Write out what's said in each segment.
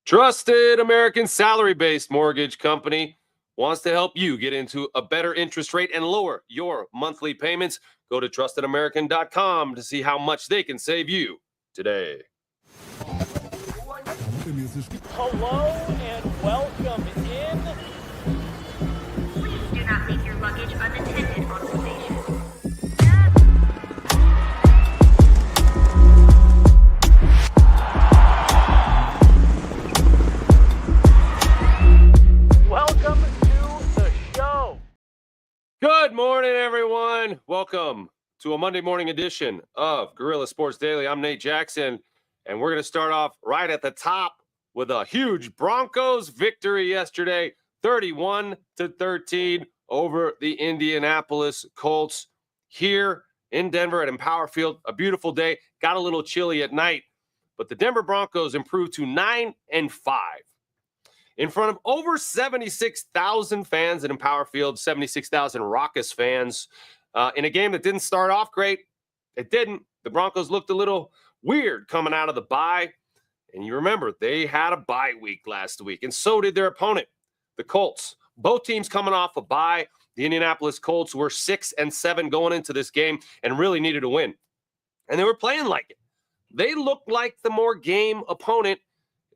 Trusted American salary-based mortgage company wants to help you get into a better interest rate and lower your monthly payments. Go to trustedamerican.com to see how much they can save you today. Hello and welcome in. Please do not leave your luggage unattended on the station. Welcome to the show. Good morning, everyone. Welcome to a Monday morning edition of Guerilla Sports Daily. I'm Nate Jackson, and we're going to start off right at the top with a huge Broncos victory yesterday, 31-13 over the Indianapolis Colts here in Denver at Empower Field. A beautiful day. Got a little chilly at night, but the Denver Broncos improved to 9-5 in front of over 76,000 fans at Empower Field, 76,000 raucous fans in a game that didn't start off great. It didn't. The Broncos looked a little weird coming out of the bye. And you remember, they had a bye week last week, and so did their opponent, the Colts. Both teams coming off a bye. The Indianapolis Colts were 6-7 going into this game and really needed a win. And they were playing like it. They looked like the more game opponent,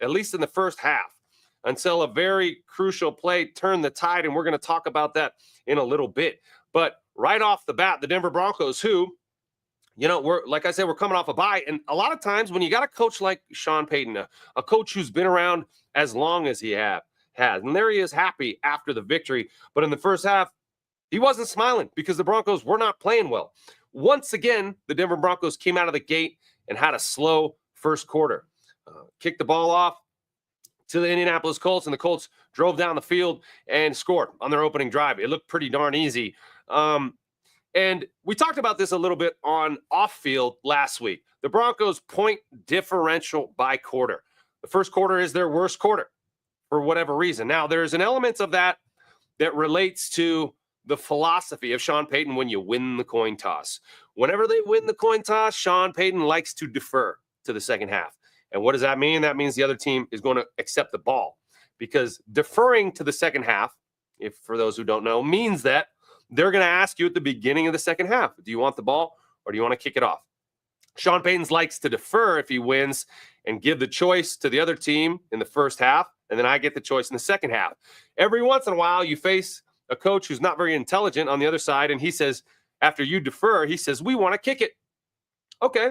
at least in the first half, until a very crucial play turned the tide, and we're going to talk about that in a little bit. But right off the bat, the Denver Broncos, who, you know, we're coming off a bye, and a lot of times when you got a coach like Sean Payton, a coach who's been around as long as he has, and there he is happy after the victory, but in the first half, he wasn't smiling because the Broncos were not playing well. Once again, the Denver Broncos came out of the gate and had a slow first quarter. Kicked the ball off to the Indianapolis Colts, and the Colts drove down the field and scored on their opening drive. It looked pretty darn easy. And we talked about this a little bit on off-field last week. The Broncos' point differential by quarter. The first quarter is their worst quarter for whatever reason. Now, there's an element of that relates to the philosophy of Sean Payton when you win the coin toss. Whenever they win the coin toss, Sean Payton likes to defer to the second half. And what does that mean? That means the other team is going to accept the ball, because deferring to the second half, if for those who don't know, means that they're going to ask you at the beginning of the second half, do you want the ball or do you want to kick it off? Sean Payton likes to defer if he wins and give the choice to the other team in the first half, and then I get the choice in the second half. Every once in a while, you face a coach who's not very intelligent on the other side, and he says, after you defer, he says, we want to kick it. Okay,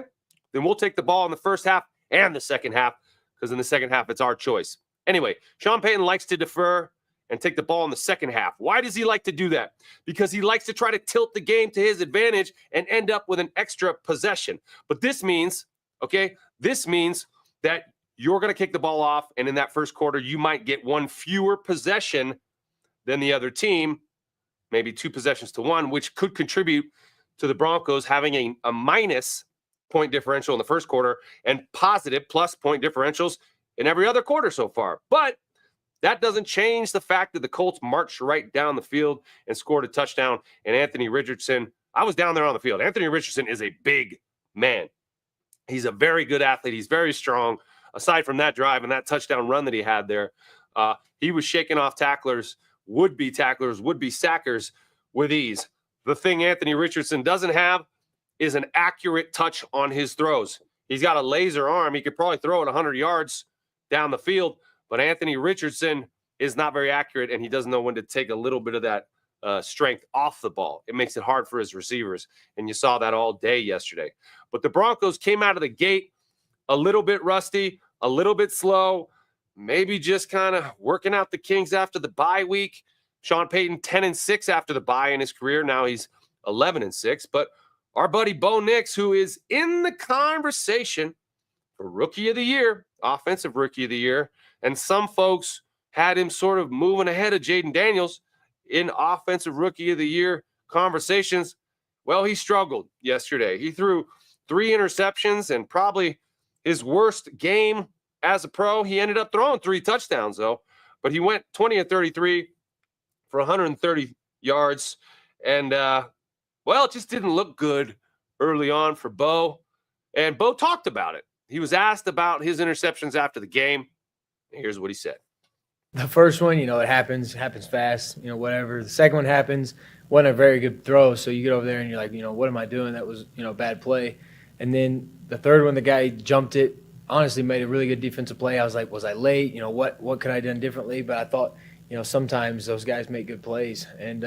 then we'll take the ball in the first half and the second half, because in the second half, it's our choice. Anyway, Sean Payton likes to defer and take the ball in the second half. Why does he like to do that? Because he likes to try to tilt the game to his advantage and end up with an extra possession. But this means that you're going to kick the ball off, and in that first quarter, you might get one fewer possession than the other team, maybe 2 possessions to 1, which could contribute to the Broncos having a minus point differential in the first quarter and positive plus point differentials in every other quarter so far. But that doesn't change the fact that the Colts marched right down the field and scored a touchdown. And Anthony Richardson, I was down there on the field. Anthony Richardson is a big man. He's a very good athlete. He's very strong. Aside from that drive and that touchdown run that he had there, he was shaking off tacklers, would-be sackers with ease. The thing Anthony Richardson doesn't have is an accurate touch on his throws. He's got a laser arm. He could probably throw it 100 yards down the field, but Anthony Richardson is not very accurate, and he doesn't know when to take a little bit of that strength off the ball. It makes it hard for his receivers, and you saw that all day yesterday. But the Broncos came out of the gate a little bit rusty, a little bit slow, maybe just kind of working out the kinks after the bye week. Sean Payton, 10-6 after the bye in his career. Now he's 11-6, but our buddy Bo Nix, who is in the conversation for Rookie of the Year, Offensive Rookie of the Year, and some folks had him sort of moving ahead of Jaden Daniels in Offensive Rookie of the Year conversations. Well, he struggled yesterday. He threw 3 interceptions and probably his worst game as a pro. He ended up throwing 3 touchdowns, though, but he went 20 of 33 for 130 yards. And, well, it just didn't look good early on for Bo. And Bo talked about it. He was asked about his interceptions after the game. Here's what he said. The first one, it happens fast, whatever. The second one happens, wasn't a very good throw. So you get over there and you're like, what am I doing? That was, a bad play. And then the third one, the guy jumped it, honestly made a really good defensive play. I was like, was I late? What could I have done differently? But I thought, sometimes those guys make good plays. And,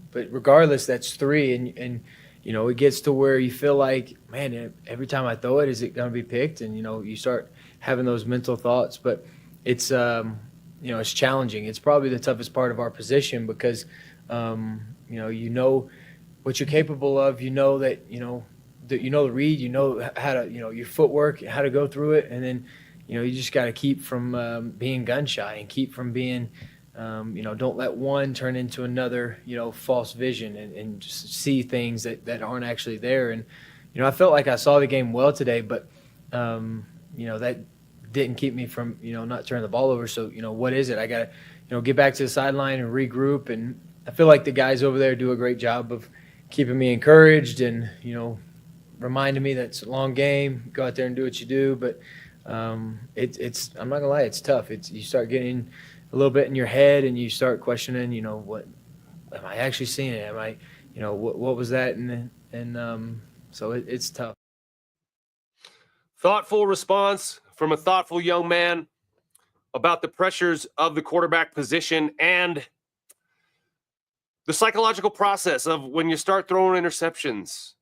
but regardless, that's three. And it gets to where you feel like, man, every time I throw it, is it going to be picked? And, you start having those mental thoughts. But it's, it's challenging. It's probably the toughest part of our position because, you know what you're capable of. You know that, the read, how to, your footwork, how to go through it. And then, you just got to keep from being gun shy and keep from being, don't let one turn into another, false vision and just see things that aren't actually there. And, I felt like I saw the game well today, but, that didn't keep me from, not turning the ball over. So, what is it? I got to, get back to the sideline and regroup. And I feel like the guys over there do a great job of keeping me encouraged and, reminding me that it's a long game. Go out there and do what you do. But it's I'm not gonna lie, it's tough. You start getting a little bit in your head and you start questioning, what am I actually seeing it? Am I, what was that? And so it's tough. Thoughtful response from a thoughtful young man about the pressures of the quarterback position and the psychological process of when you start throwing interceptions.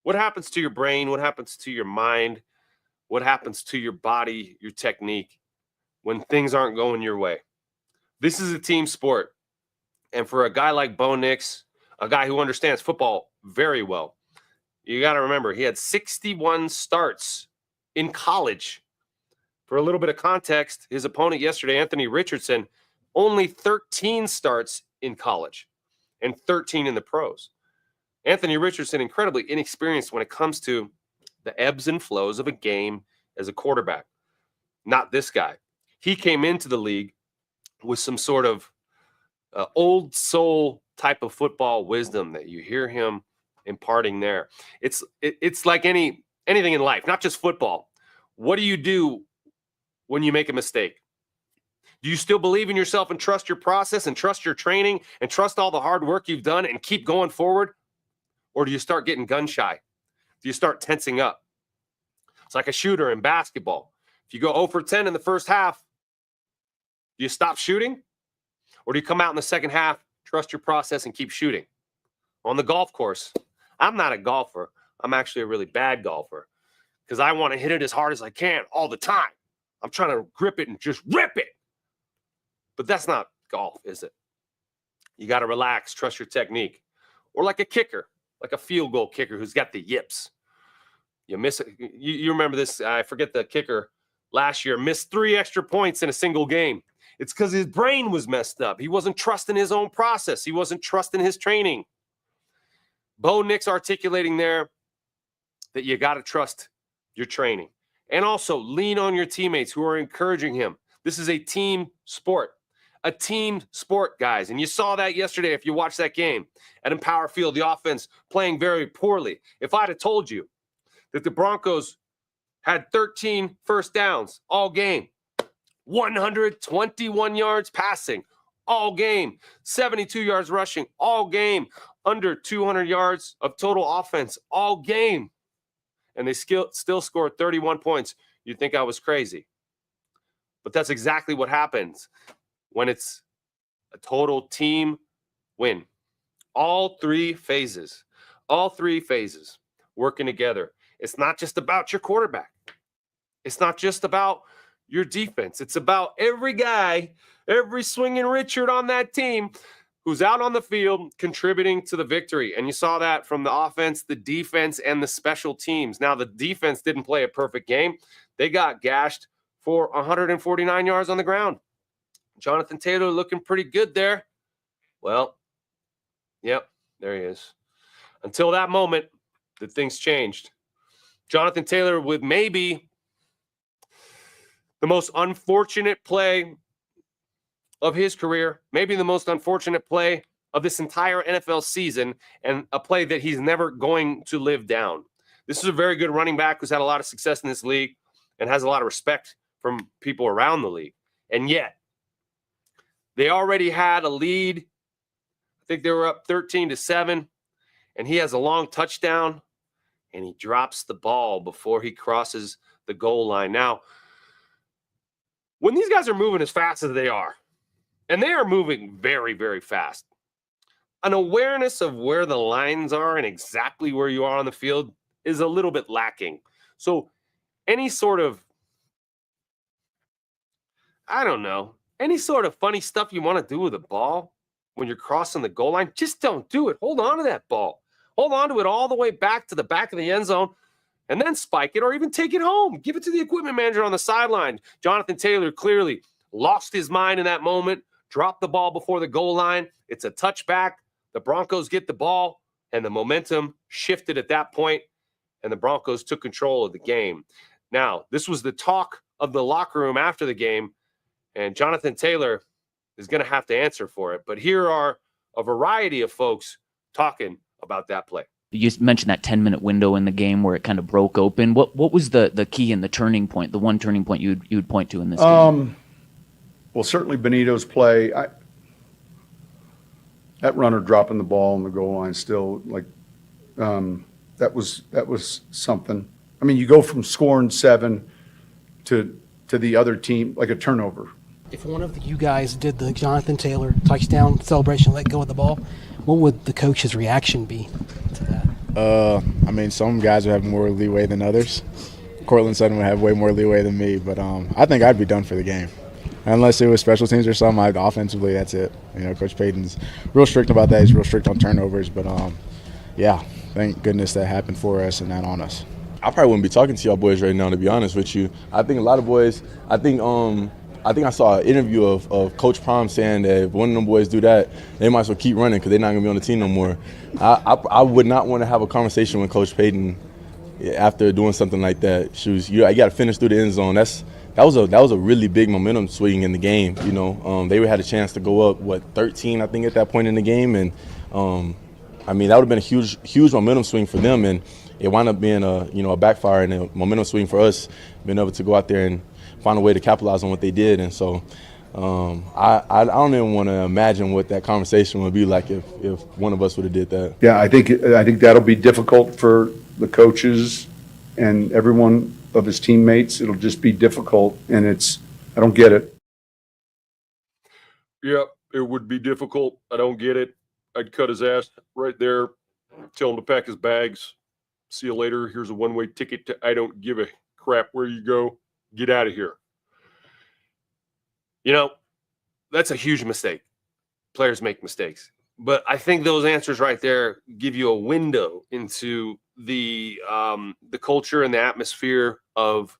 What happens to your brain? What happens to your mind? What happens to your body, your technique when things aren't going your way? This is a team sport. And for a guy like Bo Nix, a guy who understands football very well, you got to remember he had 61 starts in college. For a little bit of context, his opponent yesterday, Anthony Richardson, only 13 starts in college and 13 in the pros. Anthony Richardson, incredibly inexperienced when it comes to the ebbs and flows of a game as a quarterback. Not this guy. He came into the league with some sort of old soul type of football wisdom that you hear him imparting there. It's like anything in life, not just football. What do you do when you make a mistake? Do you still believe in yourself and trust your process and trust your training and trust all the hard work you've done and keep going forward? Or do you start getting gun shy? Do you start tensing up? It's like a shooter in basketball. If you go 0 for 10 in the first half, do you stop shooting? Or do you come out in the second half, trust your process, and keep shooting? On the golf course, I'm not a golfer. I'm actually a really bad golfer because I want to hit it as hard as I can all the time. I'm trying to grip it and just rip it. But that's not golf, is it? You got to relax, trust your technique. Or like a kicker, like a field goal kicker who's got the yips. You miss it. You remember this, I forget the kicker last year, missed 3 extra points in a single game. It's because his brain was messed up. He wasn't trusting his own process. He wasn't trusting his training. Bo Nix articulating there that you got to trust your training. And also lean on your teammates who are encouraging him. This is a team sport. A team sport, guys. And you saw that yesterday if you watched that game at Empower Field, the offense playing very poorly. If I'd have told you that the Broncos had 13 first downs all game, 121 yards passing all game, 72 yards rushing all game, under 200 yards of total offense all game, and they still scored 31 points, you'd think I was crazy. But that's exactly what happens when it's a total team win. All three phases working together. It's not just about your quarterback. It's not just about your defense. It's about every guy, every swinging Richard on that team who's out on the field contributing to the victory. And you saw that from the offense, the defense, and the special teams. Now, the defense didn't play a perfect game. They got gashed for 149 yards on the ground. Jonathan Taylor looking pretty good there. Well, yep, there he is. Until that moment, the things changed. Jonathan Taylor with maybe the most unfortunate play of his career, maybe the most unfortunate play of this entire NFL season, and a play that he's never going to live down. This is a very good running back who's had a lot of success in this league and has a lot of respect from people around the league. And yet, they already had a lead. I think they were up 13-7, and he has a long touchdown, and he drops the ball before he crosses the goal line. Now, when these guys are moving as fast as they are, and they are moving very, very fast, an awareness of where the lines are and exactly where you are on the field is a little bit lacking. So any sort of, I don't know, any sort of funny stuff you want to do with the ball when you're crossing the goal line, just don't do it. Hold on to that ball. Hold on to it all the way back to the back of the end zone and then spike it or even take it home. Give it to the equipment manager on the sideline. Jonathan Taylor clearly lost his mind in that moment, dropped the ball before the goal line. It's a touchback. The Broncos get the ball, and the momentum shifted at that point, and the Broncos took control of the game. Now, this was the talk of the locker room after the game, and Jonathan Taylor is going to have to answer for it. But here are a variety of folks talking about that play. You mentioned that 10-minute window in the game where it kind of broke open. What was the key and the turning point, the one turning point you'd point to in this game? Well, certainly Benito's play. That runner dropping the ball on the goal line still, like, that was something. I mean, you go from scoring 7 to the other team, like a turnover. If one of you guys did the Jonathan Taylor touchdown celebration, let go of the ball, what would the coach's reaction be to that? I mean, some guys would have more leeway than others. Cortland Sutton would have way more leeway than me, but I think I'd be done for the game. Unless it was special teams or something, offensively, that's it. You know, Coach Payton's real strict about that. He's real strict on turnovers, but yeah, thank goodness that happened for us and not on us. I probably wouldn't be talking to y'all boys right now, to be honest with you. I think a lot of boys, I think I saw an interview of Coach Prom saying that if one of them boys do that, they might as well keep running because they're not going to be on the team no more. I would not want to have a conversation with Coach Payton after doing something like that. You got to finish through the end zone. That was a really big momentum swing in the game. You know, they had a chance to go up 13, I think, at that point in the game, and I mean that would have been a huge momentum swing for them, and it wound up being a backfire and a momentum swing for us, being able to go out there and find a way to capitalize on what they did. And so I don't even want to imagine what that conversation would be like if one of us would have did that. Yeah, I think that'll be difficult for the coaches and everyone of his teammates. It'll just be difficult, and I don't get it. Yep, it would be difficult. I don't get it. I'd cut his ass right there, tell him to pack his bags. See you later. Here's a one-way ticket to I don't give a crap where you go. Get out of here. You know, that's a huge mistake. Players make mistakes. But I think those answers right there give you a window into the culture and the atmosphere of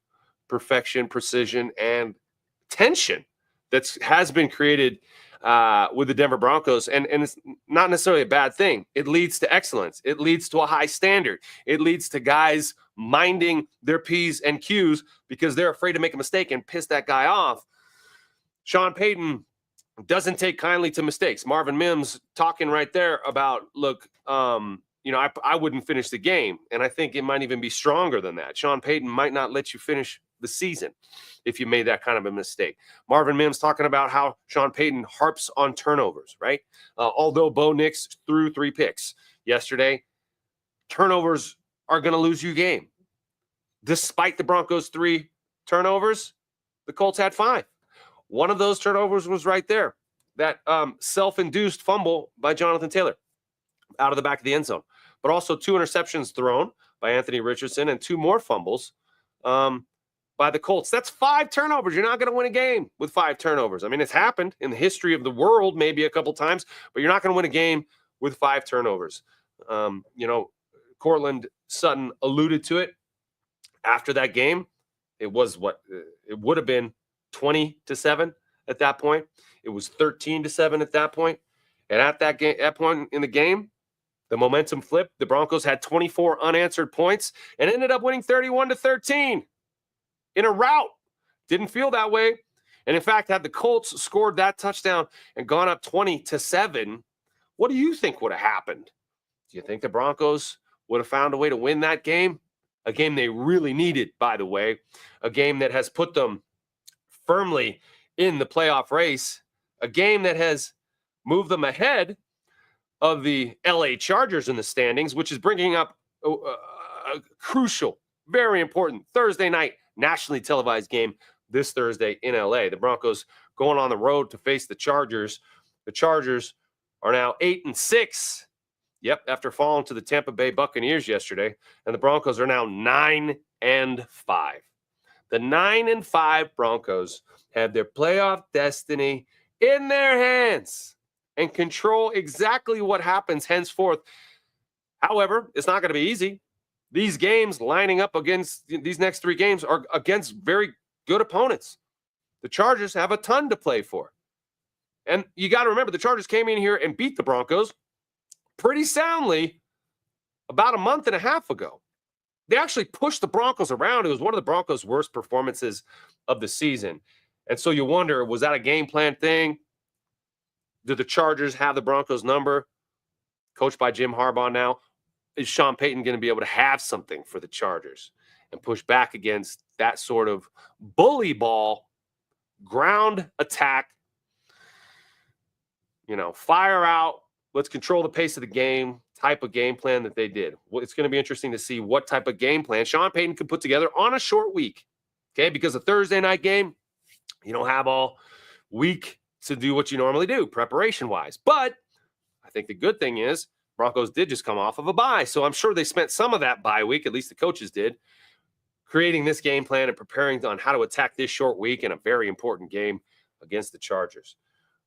perfection, precision, and tension that has been created with the Denver Broncos. And it's not necessarily a bad thing. It leads to excellence. It leads to a high standard. It leads to guys minding their P's and Q's because they're afraid to make a mistake and piss that guy off. Sean Payton doesn't take kindly to mistakes. Marvin Mims talking right there about, look, I wouldn't finish the game. And I think it might even be stronger than that. Sean Payton might not let you finish the season if you made that kind of a mistake. Marvin Mims talking about how Sean Payton harps on turnovers, right? Although Bo Nix threw 3 picks yesterday, turnovers are going to lose you a game. Despite the Broncos' 3 turnovers, the Colts had 5. One of those turnovers was right there. That self-induced fumble by Jonathan Taylor out of the back of the end zone. But also 2 interceptions thrown by Anthony Richardson and 2 more fumbles by the Colts. That's 5 turnovers. You're not going to win a game with 5 turnovers. I mean, it's happened in the history of the world maybe a couple times, but you're not going to win a game with 5 turnovers. Cortland Sutton alluded to it after that game. It was it would have been 20-7 at that point. It was 13-7 at that point. And at that point in the game, the momentum flipped. The Broncos had 24 unanswered points and ended up winning 31-13 in a rout. Didn't feel that way. And in fact, had the Colts scored that touchdown and gone up 20-7, what do you think would have happened? Do you think the Broncos would have found a way to win that game? A game they really needed, by the way. A game that has put them firmly in the playoff race, a game that has moved them ahead of the LA Chargers in the standings, which is bringing up a crucial, very important Thursday night nationally televised game this Thursday in LA. The Broncos going on the road to face the Chargers. The Chargers are now 8-6. Yep, after falling to the Tampa Bay Buccaneers yesterday, and the Broncos are now 9-5. The 9-5 Broncos have their playoff destiny in their hands and control exactly what happens henceforth. However, it's not going to be easy. These games lining up against these next 3 games are against very good opponents. The Chargers have a ton to play for. And you got to remember, the Chargers came in here and beat the Broncos pretty soundly about a month and a half ago. They actually pushed the Broncos around. It was one of the Broncos' worst performances of the season. And so you wonder, was that a game plan thing? Did the Chargers have the Broncos' number? Coached by Jim Harbaugh now. Is Sean Payton going to be able to have something for the Chargers and push back against that sort of bully ball, ground attack, fire out, let's control the pace of the game type of game plan that they did? Well, it's going to be interesting to see what type of game plan Sean Payton could put together on a short week, okay? Because a Thursday night game, you don't have all week to do what you normally do preparation-wise. But I think the good thing is Broncos did just come off of a bye, so I'm sure they spent some of that bye week, at least the coaches did, creating this game plan and preparing on how to attack this short week in a very important game against the Chargers.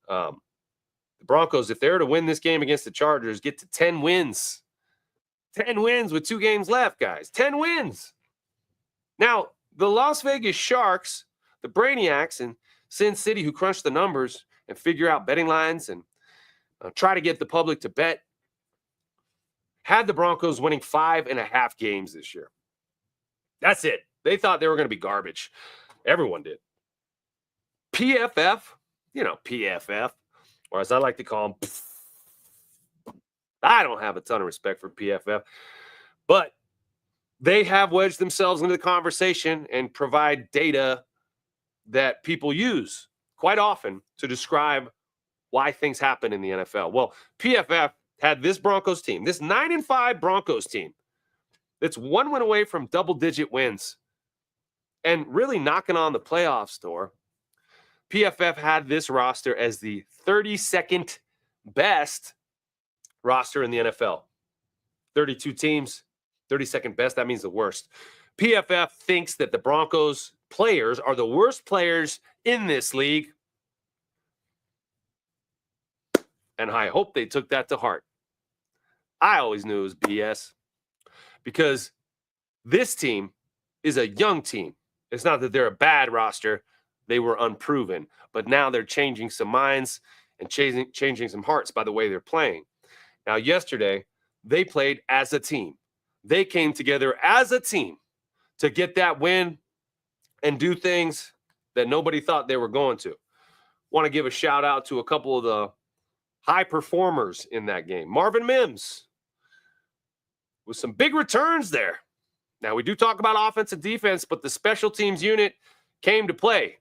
The Broncos, if they're to win this game against the Chargers, get to 10 wins. 10 wins with 2 games left, guys. 10 wins. Now, the Las Vegas Sharks, the Brainiacs in Sin City who crunch the numbers and figure out betting lines and try to get the public to bet, had the Broncos winning 5.5 games this year. That's it. They thought they were going to be garbage. Everyone did. PFF, PFF, or as I like to call them, I don't have a ton of respect for PFF, but they have wedged themselves into the conversation and provide data that people use quite often to describe why things happen in the NFL. Well, PFF had this Broncos team, this 9-5 Broncos team, that's 1 win away from double-digit wins and really knocking on the playoffs door. PFF had this roster as the 32nd best roster in the NFL. 32 teams, 32nd best. That means the worst. PFF thinks that the Broncos players are the worst players in this league. And I hope they took that to heart. I always knew it was BS because this team is a young team. It's not that they're a bad roster. They were unproven, but now they're changing some minds and changing some hearts by the way they're playing. Now, yesterday, they played as a team. They came together as a team to get that win and do things that nobody thought they were going to. Want to give a shout out to a couple of the high performers in that game. Marvin Mims with some big returns there. Now, we do talk about offense and defense, but the special teams unit came to play.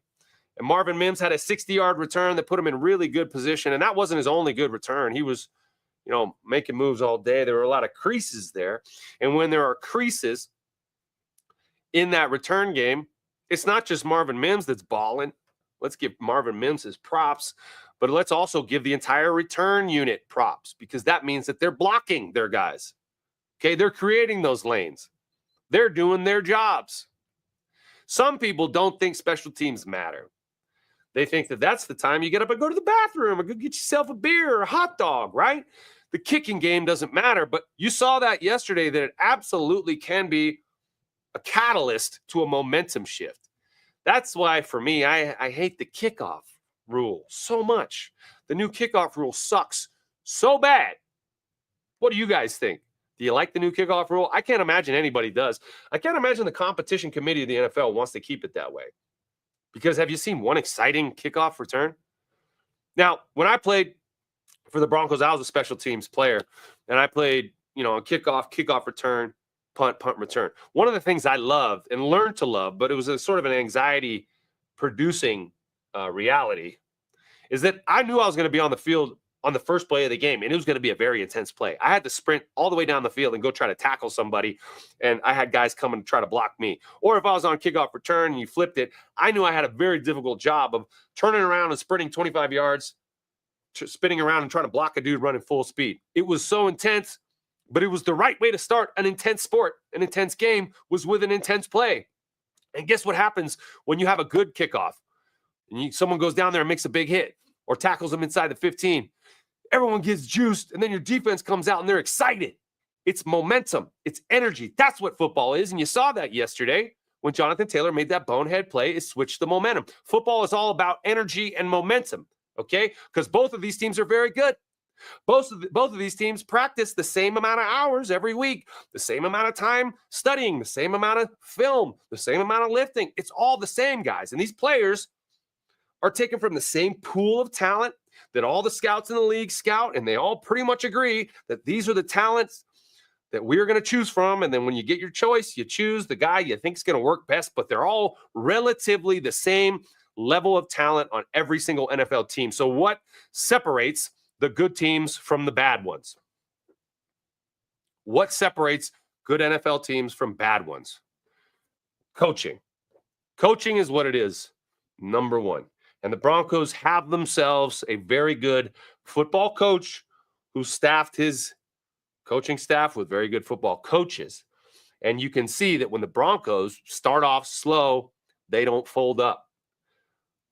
And Marvin Mims had a 60-yard return that put him in really good position. And that wasn't his only good return. He was, making moves all day. There were a lot of creases there. And when there are creases in that return game, it's not just Marvin Mims that's balling. Let's give Marvin Mims his props. But let's also give the entire return unit props because that means that they're blocking their guys. Okay, they're creating those lanes. They're doing their jobs. Some people don't think special teams matter. They think that that's the time you get up and go to the bathroom or go get yourself a beer or a hot dog, right? The kicking game doesn't matter, but you saw that yesterday that it absolutely can be a catalyst to a momentum shift. That's why, for me, I hate the kickoff rule so much. The new kickoff rule sucks so bad. What do you guys think? Do you like the new kickoff rule? I can't imagine anybody does. I can't imagine the competition committee of the NFL wants to keep it that way. Because have you seen one exciting kickoff return? Now, when I played for the Broncos, I was a special teams player. And I played, a kickoff return, punt return. One of the things I loved and learned to love, but it was a sort of an anxiety-producing reality is that I knew I was going to be on the field on the first play of the game, and it was going to be a very intense play. I had to sprint all the way down the field and go try to tackle somebody, and I had guys coming to try to block me. Or if I was on kickoff return and you flipped it, I knew I had a very difficult job of turning around and sprinting 25 yards, spinning around and trying to block a dude running full speed. It was so intense, but it was the right way to start an intense sport. An intense game was with an intense play. And guess what happens when you have a good kickoff? And someone goes down there and makes a big hit or tackles them inside the 15. Everyone gets juiced, and then your defense comes out, and they're excited. It's momentum. It's energy. That's what football is, and you saw that yesterday when Jonathan Taylor made that bonehead play. It switched the momentum. Football is all about energy and momentum, okay? Because both of these teams are very good. Both of these teams practice the same amount of hours every week, the same amount of time studying, the same amount of film, the same amount of lifting. It's all the same, guys. And these players are taken from the same pool of talent that all the scouts in the league scout, and they all pretty much agree that these are the talents that we're going to choose from. And then when you get your choice, you choose the guy you think is going to work best, but they're all relatively the same level of talent on every single NFL team. So what separates the good teams from the bad ones? What separates good NFL teams from bad ones? Coaching. Coaching is what it is, number one. And the Broncos have themselves a very good football coach who staffed his coaching staff with very good football coaches. And you can see that when the Broncos start off slow, they don't fold up.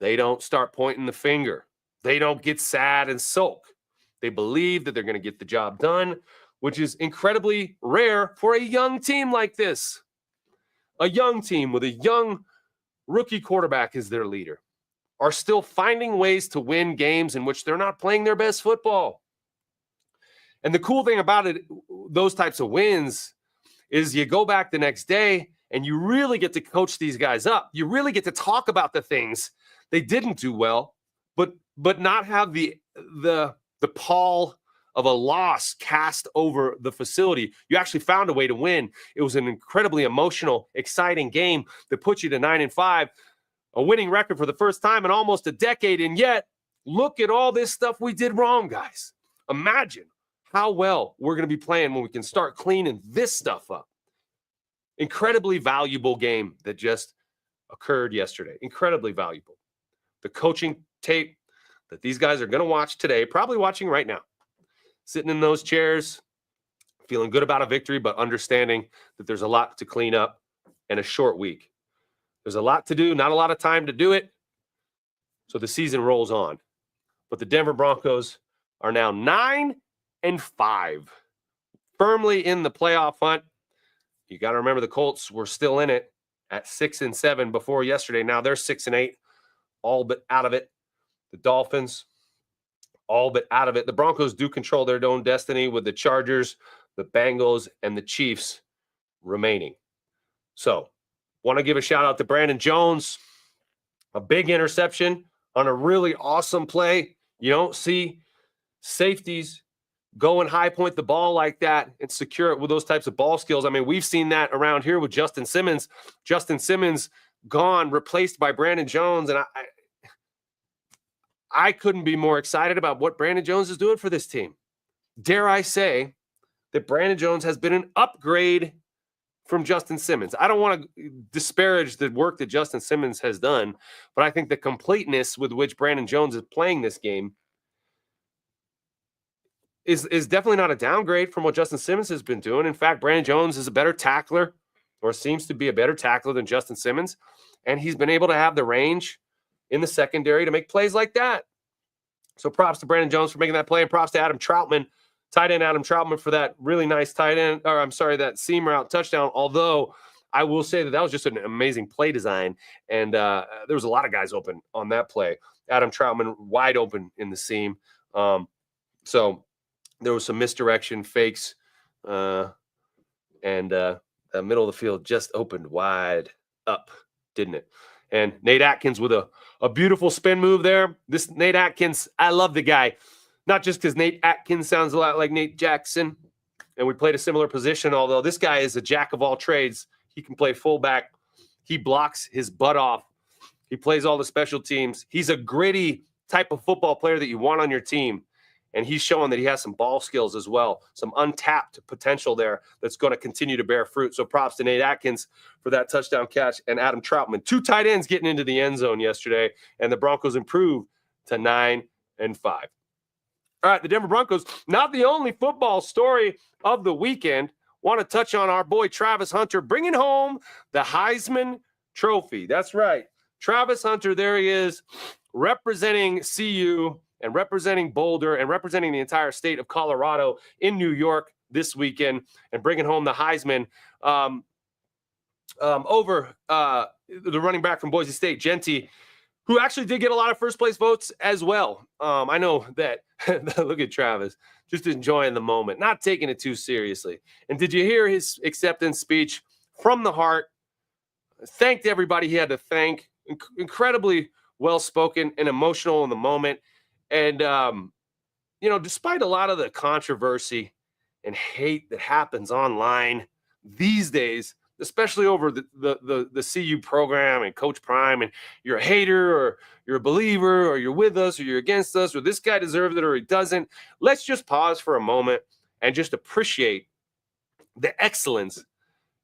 They don't start pointing the finger. They don't get sad and sulk. They believe that they're going to get the job done, which is incredibly rare for a young team like this. A young team with a young rookie quarterback as their leader are still finding ways to win games in which they're not playing their best football. And the cool thing about it, those types of wins, is you go back the next day and you really get to coach these guys up. You really get to talk about the things they didn't do well, but not have the pall of a loss cast over the facility. You actually found a way to win. It was an incredibly emotional, exciting game that put you to 9-5. A winning record for the first time in almost a decade, and yet look at all this stuff we did wrong, guys. Imagine how well we're going to be playing when we can start cleaning this stuff up. Incredibly valuable game that just occurred yesterday. Incredibly valuable. The coaching tape that these guys are going to watch today, probably watching right now, sitting in those chairs, feeling good about a victory, but understanding that there's a lot to clean up and a short week. There's a lot to do, not a lot of time to do it. So the season rolls on. But the Denver Broncos are now 9-5, firmly in the playoff hunt. You got to remember the Colts were still in it at 6-7 before yesterday. Now they're 6-8, all but out of it. The Dolphins, all but out of it. The Broncos do control their own destiny with the Chargers, the Bengals, and the Chiefs remaining. So, want to give a shout out to Brandon Jones. A big interception on a really awesome play. You don't see safeties go and high point the ball like that and secure it with those types of ball skills. I mean, we've seen that around here with Justin Simmons. Justin Simmons gone, replaced by Brandon Jones. And I couldn't be more excited about what Brandon Jones is doing for this team. Dare I say that Brandon Jones has been an upgrade from Justin Simmons. I don't want to disparage the work that Justin Simmons has done, but I think the completeness with which Brandon Jones is playing this game is definitely not a downgrade from what Justin Simmons has been doing. In fact, Brandon Jones is a better tackler, or seems to be a better tackler than Justin Simmons, and he's been able to have the range in the secondary to make plays like that. So props to Brandon Jones for making that play, and props to Adam Troutman, tight end Adam Troutman, for that really nice that seam route touchdown. Although I will say that was just an amazing play design, and there was a lot of guys open on that play. Adam Troutman wide open in the seam. So there was some misdirection fakes, and the middle of the field just opened wide up, didn't it? And Nate Atkins with a beautiful spin move there. This Nate Atkins, I love the guy. Not just because Nate Atkins sounds a lot like Nate Jackson, and we played a similar position, although this guy is a jack of all trades. He can play fullback. He blocks his butt off He plays all the special teams. He's a gritty type of football player that you want on your team. And he's showing that he has some ball skills as well, some untapped potential there that's going to continue to bear fruit. So props to Nate Atkins for that touchdown catch and Adam Troutman. 2 tight ends getting into the end zone yesterday, and the Broncos improved to 9-5. All right, the Denver Broncos, not the only football story of the weekend. Want to touch on our boy Travis Hunter bringing home the Heisman Trophy. That's right. Travis Hunter, there he is, representing CU and representing Boulder and representing the entire state of Colorado in New York this weekend and bringing home the Heisman over the running back from Boise State, Genty, who actually did get a lot of first-place votes as well. I know that. Look at Travis, just enjoying the moment, not taking it too seriously. And did you hear his acceptance speech from the heart? Thanked everybody he had to thank. Incredibly well-spoken and emotional in the moment. And, despite a lot of the controversy and hate that happens online these days, especially over the CU program and Coach Prime, and you're a hater or you're a believer or you're with us or you're against us or this guy deserves it or he doesn't, let's just pause for a moment and just appreciate the excellence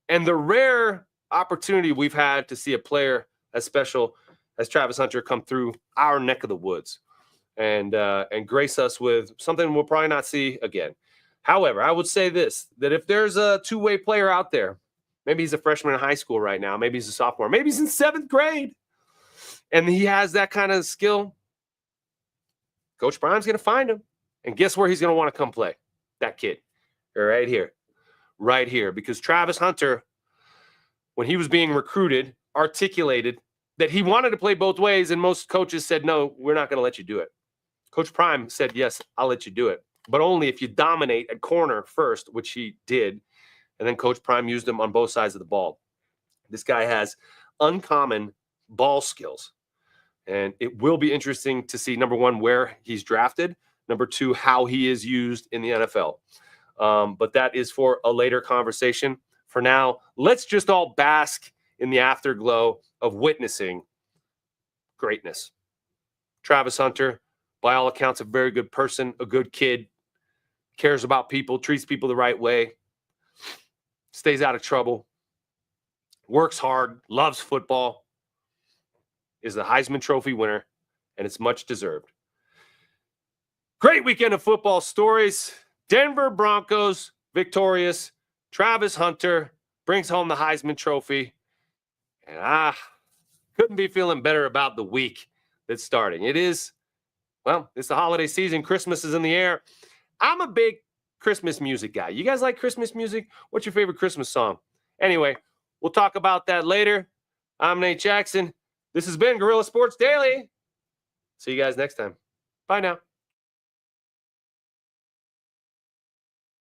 and the rare opportunity we've had to see a player as special as Travis Hunter come through our neck of the woods and grace us with something we'll probably not see again. However, I would say this, that if there's a two-way player out there, maybe he's a freshman in high school right now, maybe he's a sophomore, maybe he's in 7th grade, and he has that kind of skill, Coach Prime's going to find him. And guess where he's going to want to come play? That kid. Right here. Because Travis Hunter, when he was being recruited, articulated that he wanted to play both ways, and most coaches said, no, we're not going to let you do it. Coach Prime said, yes, I'll let you do it, but only if you dominate at corner first, which he did. And then Coach Prime used him on both sides of the ball. This guy has uncommon ball skills. And it will be interesting to see, number one, where he's drafted. Number two, how he is used in the NFL. But that is for a later conversation. For now, let's just all bask in the afterglow of witnessing greatness. Travis Hunter, by all accounts, a very good person, a good kid, cares about people, treats people the right way, stays out of trouble, works hard, loves football, is the Heisman Trophy winner, and it's much deserved. Great weekend of football stories. Denver Broncos victorious. Travis Hunter brings home the Heisman Trophy. And couldn't be feeling better about the week that's starting. It's the holiday season. Christmas is in the air. I'm a big Christmas music guy. You guys like Christmas music? What's your favorite Christmas song? Anyway, we'll talk about that later. I'm Nate Jackson. This has been Guerilla Sports Daily. See you guys next time. Bye now.